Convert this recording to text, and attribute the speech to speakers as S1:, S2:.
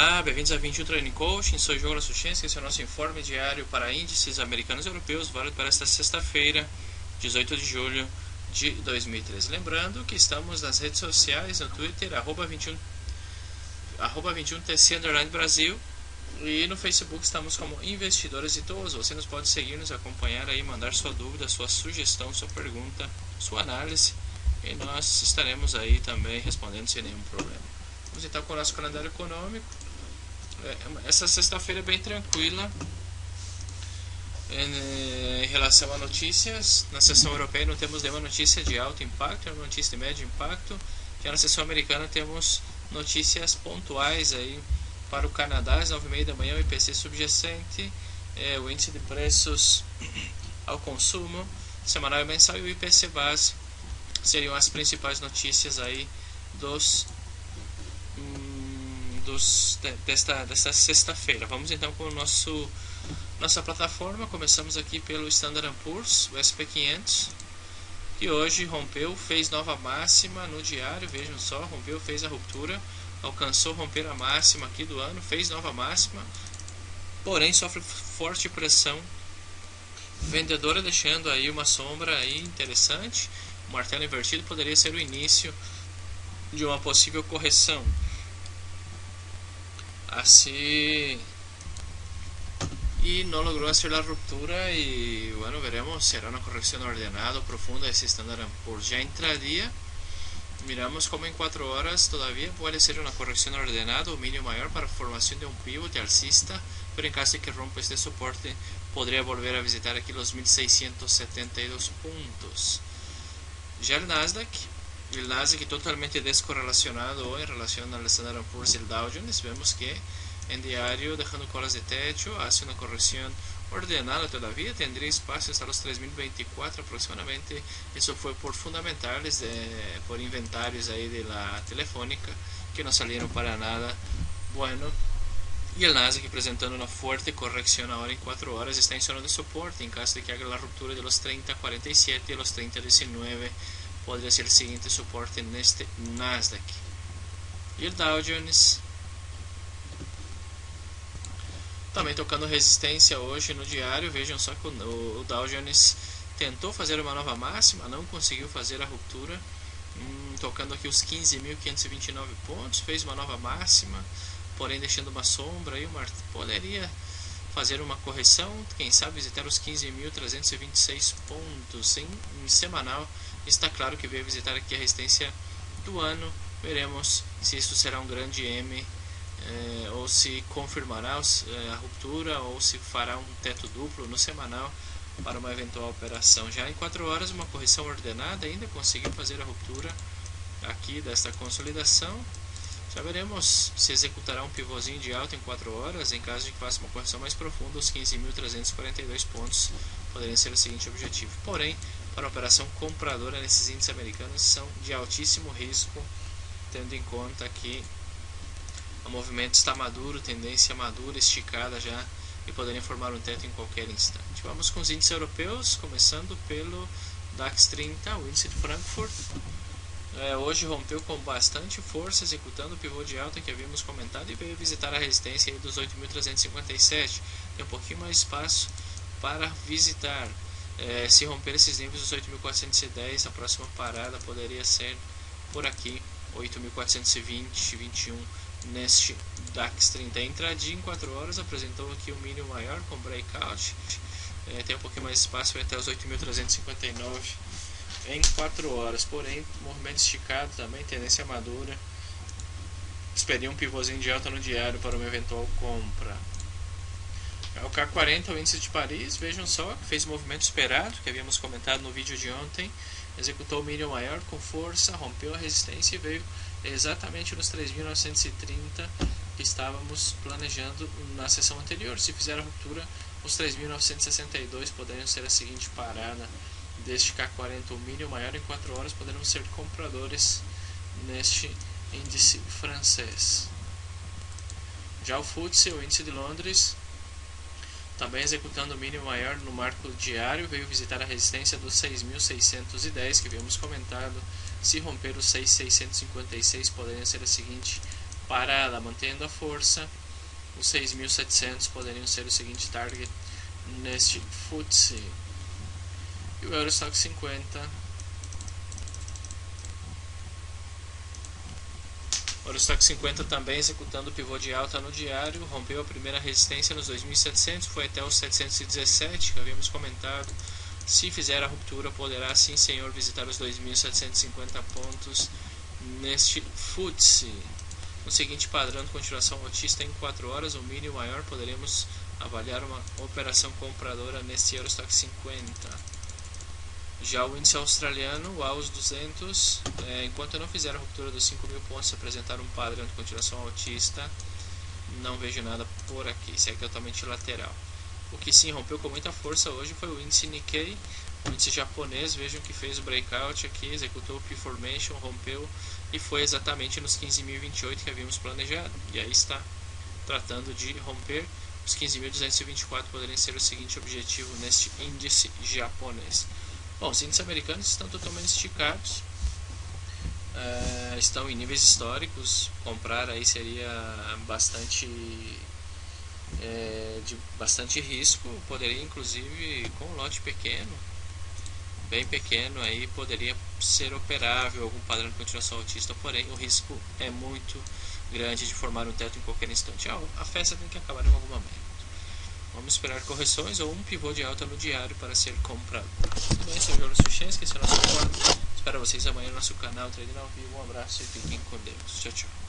S1: Olá, bem-vindos a 21 Training Coaching, sou o João Suchenski, esse é o nosso informe diário para índices americanos e europeus, válido para esta sexta-feira, 18 de julho de 2013. Lembrando que estamos nas redes sociais, no Twitter, @21TC_Brasil, e no Facebook estamos como Investidores Idosos. Você nos pode seguir, nos acompanhar aí, mandar sua dúvida, sua sugestão, sua pergunta, sua análise, e nós estaremos aí também respondendo sem nenhum problema. Vamos então com o nosso calendário econômico. Essa sexta-feira é bem tranquila em relação a notícias. Na seção europeia não temos nenhuma notícia de alto impacto, nenhuma notícia de médio impacto. Já na seção americana temos notícias pontuais aí para o Canadá. Às 9h30 da manhã, o IPC subjacente, o índice de preços ao consumo semanal e mensal, e o IPC base seriam as principais notícias aí desta sexta-feira. Vamos então com nossa plataforma. Começamos aqui pelo Standard & Poor's, o SP500, que hoje rompeu, fez nova máxima no diário. Vejam só, rompeu, fez a ruptura, alcançou romper a máxima aqui do ano, fez nova máxima, porém sofre forte pressão vendedora, deixando aí uma sombra aí interessante. O martelo invertido poderia ser o início de uma possível correção. Así, y no logró hacer la ruptura, y bueno, veremos, será una corrección ordenada o profunda ese Standard & Poor's. Ya intradía, miramos como en 4 horas todavía puede ser una corrección ordenada o mínimo mayor para formación de un pivote alcista, pero en caso de que rompa este soporte podría volver a visitar aquí los 1672 puntos. Ya el Nasdaq totalmente descorrelacionado en relación al Standard & Poor's y el Dow Jones. Vemos que en diario, dejando colas de techo, hace una corrección ordenada todavía, tendría espacio hasta los 3024 aproximadamente. Eso fue por fundamentales, por inventarios ahí de la Telefónica, que no salieron para nada bueno. Y el Nasdaq presentando una fuerte corrección ahora en 4 horas, está en zona de soporte. En caso de que haga la ruptura de los 30.47 y los 30.19, podría ser el siguiente soporte en este Nasdaq. E o Dow Jones também tocando resistência hoje no diário. Vejam só que o Dow Jones tentou fazer uma nova máxima, não conseguiu fazer a ruptura, tocando aqui os 15.529 pontos, fez uma nova máxima, porém deixando uma sombra aí. Poderia fazer uma correção, quem sabe visitar os 15.326 pontos em semanal. Está claro que veio visitar aqui a resistência do ano. Veremos se isso será um grande M, ou se confirmará a ruptura, ou se fará um teto duplo no semanal para uma eventual operação. Já em 4 horas, uma correção ordenada, ainda conseguiu fazer a ruptura aqui desta consolidação. Já veremos se executará um pivôzinho de alta em 4 horas. Em caso de que faça uma correção mais profunda, os 15.342 pontos poderiam ser o seguinte objetivo. Porém, para a operação compradora nesses índices americanos são de altíssimo risco, tendo em conta que o movimento está maduro, tendência madura, esticada já, e poderia formar um teto em qualquer instante. Vamos com os índices europeus, começando pelo DAX 30, o índice de Frankfurt. Hoje rompeu com bastante força, executando o pivô de alta que havíamos comentado, e veio visitar a resistência aí dos 8.357. Tem um pouquinho mais espaço para visitar. Se romper esses níveis dos 8.410, a próxima parada poderia ser por aqui, 8.420, 21 neste DAX 30. Entradinha em 4 horas, apresentou aqui um mínimo maior com breakout. Tem um pouquinho mais de espaço, vai até os 8.359 em 4 horas, porém movimento esticado também, tendência madura. Esperia um pivôzinho de alta no diário para uma eventual compra. O K40, o índice de Paris, vejam só, fez o movimento esperado, que havíamos comentado no vídeo de ontem. Executou o mínimo maior com força, rompeu a resistência e veio exatamente nos 3.930 que estávamos planejando na sessão anterior. Se fizer a ruptura, os 3.962 poderiam ser a seguinte parada deste K40. O mínimo maior em 4 horas poderão ser compradores neste índice francês. Já o FTSE, o índice de Londres, também executando o mínimo maior no marco diário, veio visitar a resistência dos 6.610 que havíamos comentado. Se romper os 6.656, poderia ser a seguinte parada, mantendo a força. Os 6.700 poderiam ser o seguinte target neste FTSE. E o Eurostock 50. O Eurostock 50 também executando o pivô de alta no diário, rompeu a primeira resistência nos 2.700, foi até os 717 que havíamos comentado. Se fizer a ruptura, poderá sim, senhor, visitar os 2.750 pontos neste FTSE. No seguinte padrão de continuação alcista em 4 horas, o mínimo maior, poderemos avaliar uma operação compradora neste Eurostock 50. Já o índice australiano, o AUS 200, enquanto não fizer a ruptura dos 5.000 pontos, apresentar um padrão de continuação altista, não vejo nada por aqui, segue totalmente lateral. O que sim rompeu com muita força hoje foi o índice Nikkei, o índice japonês. Vejam que fez o breakout aqui, executou o P-Formation, rompeu e foi exatamente nos 15.028 que havíamos planejado. E aí está tratando de romper. Os 15.224 poderiam ser o seguinte objetivo neste índice japonês. Bom, os índices americanos estão totalmente esticados, estão em níveis históricos. Comprar aí seria de bastante risco. Poderia inclusive com um lote pequeno, bem pequeno, aí poderia ser operável algum padrão de continuação altista, porém o risco é muito grande de formar um teto em qualquer instante. A festa tem que acabar em algum momento. Vamos esperar correções ou um pivô de alta no diário para ser comprado. Tudo bem, sou o Jonas Suchensky, esse é o nosso quadro. Espero vocês amanhã no nosso canal Trading ao Vivo. Um abraço e fiquem com Deus. Tchau, tchau.